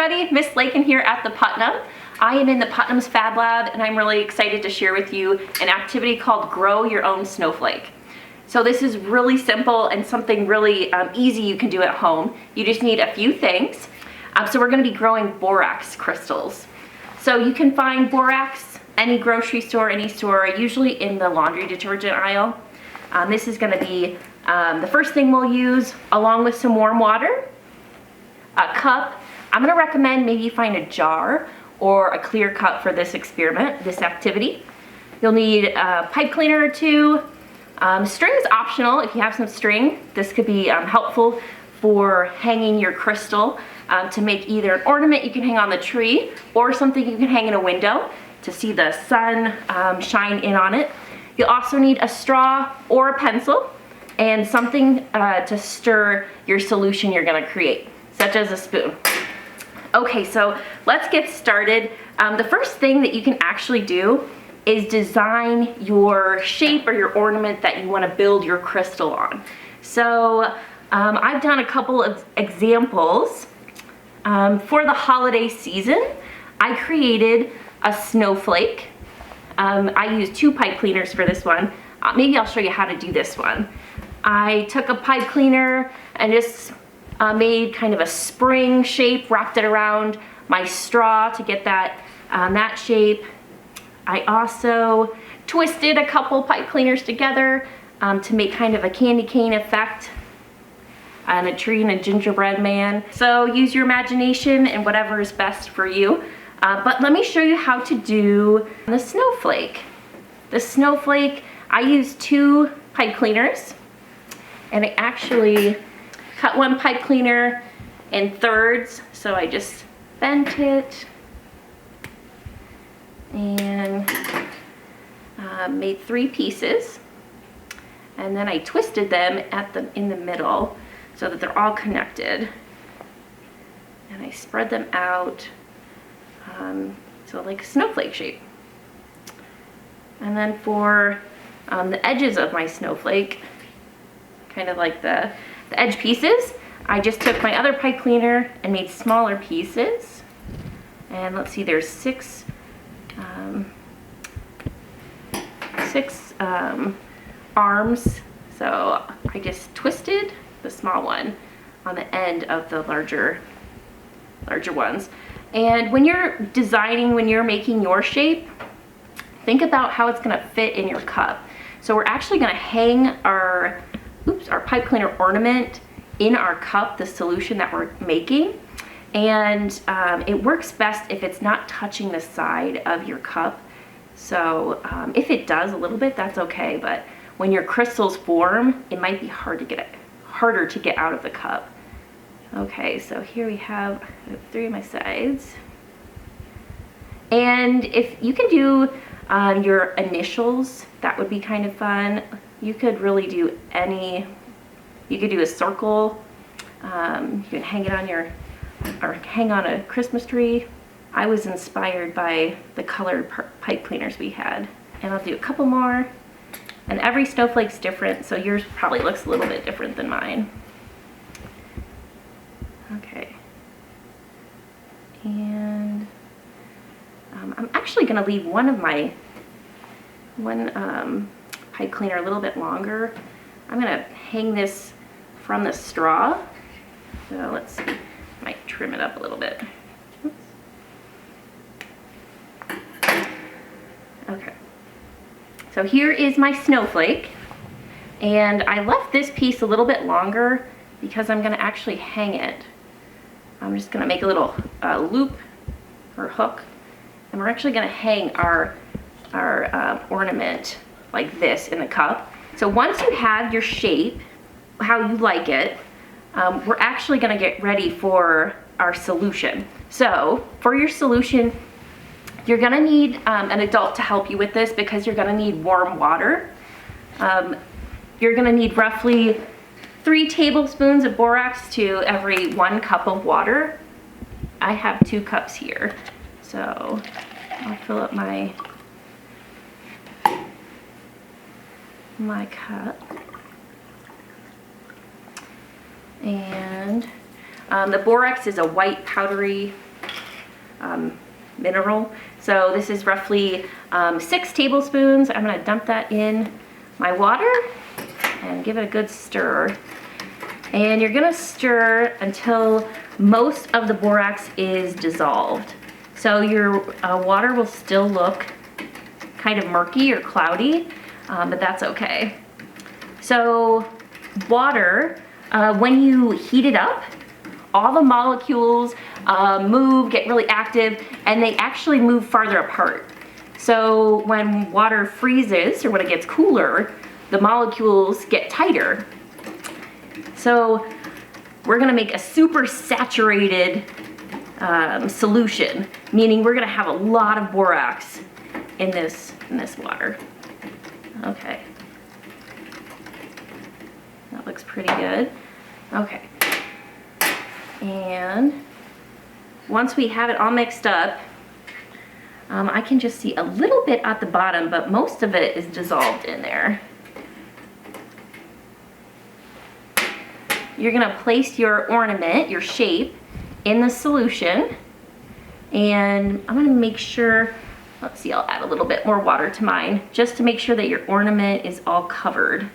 everybody, Miss Lakin here at the Putnam. I am in the Putnam's Fab Lab and I'm really excited to share with you an activity called Grow Your Own Snowflake. So this is really simple and something really easy you can do at home. You just need a few things. So we're going to be growing borax crystals. So you can find borax any grocery store, any store, usually in the laundry detergent aisle. This is going to be the first thing we'll use, along with some warm water, a cup. I'm going to recommend maybe you find a jar or a clear cup for this experiment, this activity. You'll need a pipe cleaner or two. String is optional if you have some string. This could be helpful for hanging your crystal to make either an ornament you can hang on the tree or something you can hang in a window to see the sun shine in on it. You'll also need a straw or a pencil and something to stir your solution you're going to create, such as a spoon. Okay, so let's get started. The first thing that you can actually do is design your shape or your ornament that you want to build your crystal on. So I've done a couple of examples. For the holiday season, I created a snowflake. I used 2 pipe cleaners for this one. Maybe I'll show you how to do this one. I took a pipe cleaner and just made kind of a spring shape, wrapped it around my straw to get that that shape. I also twisted a couple pipe cleaners together to make kind of a candy cane effect on a tree and a gingerbread man. So use your imagination and whatever is best for you. But let me show you how to do the snowflake. The snowflake, I used 2 pipe cleaners, and I actually cut one pipe cleaner in thirds, so I just bent it and made 3 pieces, and then I twisted them in the middle so that they're all connected, and I spread them out so like a snowflake shape. And then for the edges of my snowflake, kind of like the edge pieces, I just took my other pipe cleaner and made smaller pieces. And let's see, there's 6 arms. So I just twisted the small one on the end of the larger ones. And when you're designing, when you're making your shape, think about how it's going to fit in your cup. So we're actually going to hang our pipe cleaner ornament in our cup, the solution that we're making. And it works best if it's not touching the side of your cup. So if it does a little bit, that's okay. But when your crystals form, it might be harder to get out of the cup. Okay, so here we have 3 of my sides. And if you can do your initials, that would be kind of fun. You could really do you could do a circle. You can hang it on hang on a Christmas tree. I was inspired by the colored pipe cleaners we had. And I'll do a couple more. And every snowflake's different, so yours probably looks a little bit different than mine. Okay. And I'm actually going to leave one pipe cleaner a little bit longer. I'm going to hang this from the straw. So let's see, I might trim it up a little bit. Oops. Okay. So here is my snowflake. And I left this piece a little bit longer because I'm going to actually hang it. I'm just going to make a little loop or hook. And we're actually going to hang our ornament like this in the cup. So once you have your shape, how you like it, we're actually going to get ready for our solution. So for your solution, you're going to need an adult to help you with this because you're going to need warm water. You're going to need roughly 3 tablespoons of borax to every 1 cup of water. I have 2 cups here. So I'll fill up my cup. And the borax is a white powdery mineral. So this is roughly 6 tablespoons. I'm gonna dump that in my water and give it a good stir. And you're gonna stir until most of the borax is dissolved. So your water will still look kind of murky or cloudy, but that's okay. So water, when you heat it up, all the molecules move, get really active, and they actually move farther apart. So when water freezes, or when it gets cooler, the molecules get tighter. So we're gonna make a super saturated solution, meaning we're gonna have a lot of borax in this water. Okay. That looks pretty good. Okay. And once we have it all mixed up, I can just see a little bit at the bottom, but most of it is dissolved in there. You're gonna place your ornament, your shape, in the solution. And I'm gonna make sure, let's see, I'll add a little bit more water to mine, just to make sure that your ornament is all covered.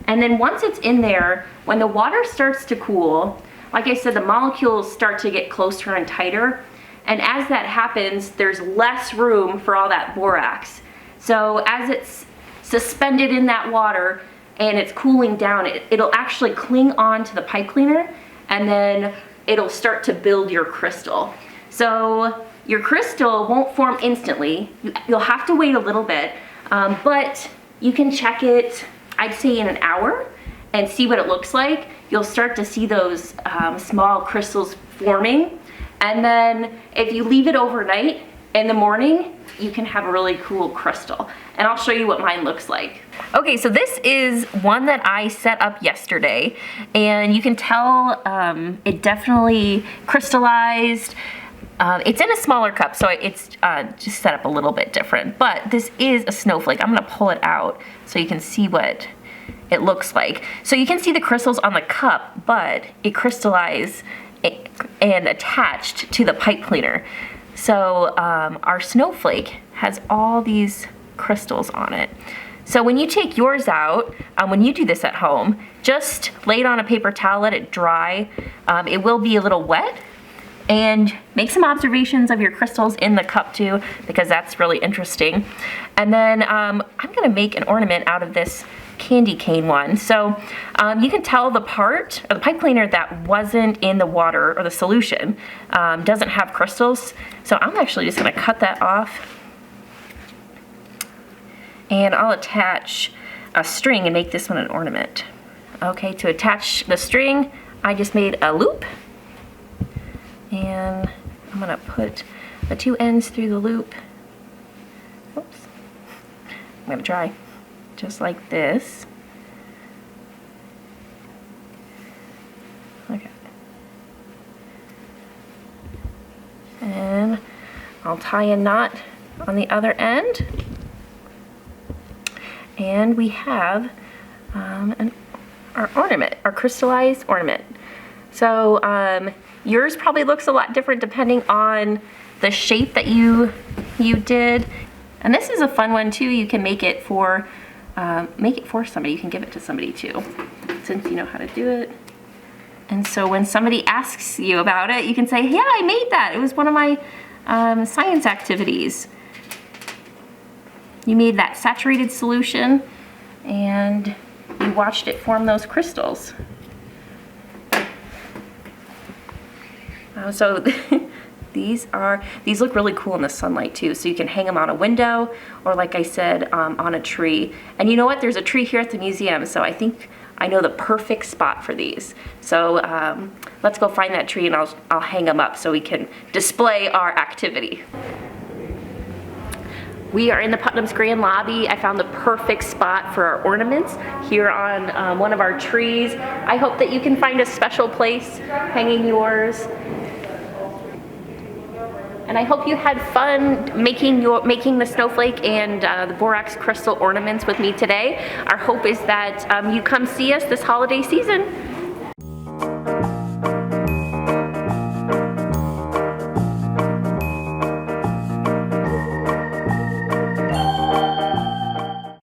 And then once it's in there, when the water starts to cool, like I said, the molecules start to get closer and tighter. And as that happens, there's less room for all that borax. So as it's suspended in that water and it's cooling down, it'll actually cling on to the pipe cleaner, and then it'll start to build your crystal. So your crystal won't form instantly. You'll have to wait a little bit, but you can check it, I'd say in an hour, and see what it looks like. You'll start to see those small crystals forming. And then if you leave it overnight, in the morning, you can have a really cool crystal. And I'll show you what mine looks like. Okay, so this is one that I set up yesterday, and you can tell it definitely crystallized. It's in a smaller cup, so it's just set up a little bit different, but this is a snowflake. I'm gonna pull it out so you can see what it looks like. So you can see the crystals on the cup, but it crystallized and attached to the pipe cleaner. So our snowflake has all these crystals on it. So when you take yours out, when you do this at home, just lay it on a paper towel, let it dry. It will be a little wet, and make some observations of your crystals in the cup too, because that's really interesting. And then I'm gonna make an ornament out of this candy cane one. So you can tell the part of the pipe cleaner that wasn't in the water or the solution doesn't have crystals. So I'm actually just gonna cut that off, and I'll attach a string and make this one an ornament. Okay, to attach the string, I just made a loop, and I'm gonna put the 2 ends through the loop. Oops. I'm gonna try. Just like this. Okay. And I'll tie a knot on the other end. And we have our ornament, our crystallized ornament. So yours probably looks a lot different depending on the shape that you did. And this is a fun one too. You can make it for somebody. You can give it to somebody too, since you know how to do it. And so when somebody asks you about it, you can say, yeah, I made that. It was one of my science activities. You made that saturated solution, and you watched it form those crystals. So these look really cool in the sunlight too. So you can hang them on a window, or like I said, on a tree. And you know what? There's a tree here at the museum, so I think I know the perfect spot for these. So let's go find that tree, and I'll hang them up so we can display our activity. We are in the Putnam's Grand Lobby. I found the perfect spot for our ornaments here on one of our trees. I hope that you can find a special place hanging yours. And I hope you had fun making the snowflake and the borax crystal ornaments with me today. Our hope is that you come see us this holiday season.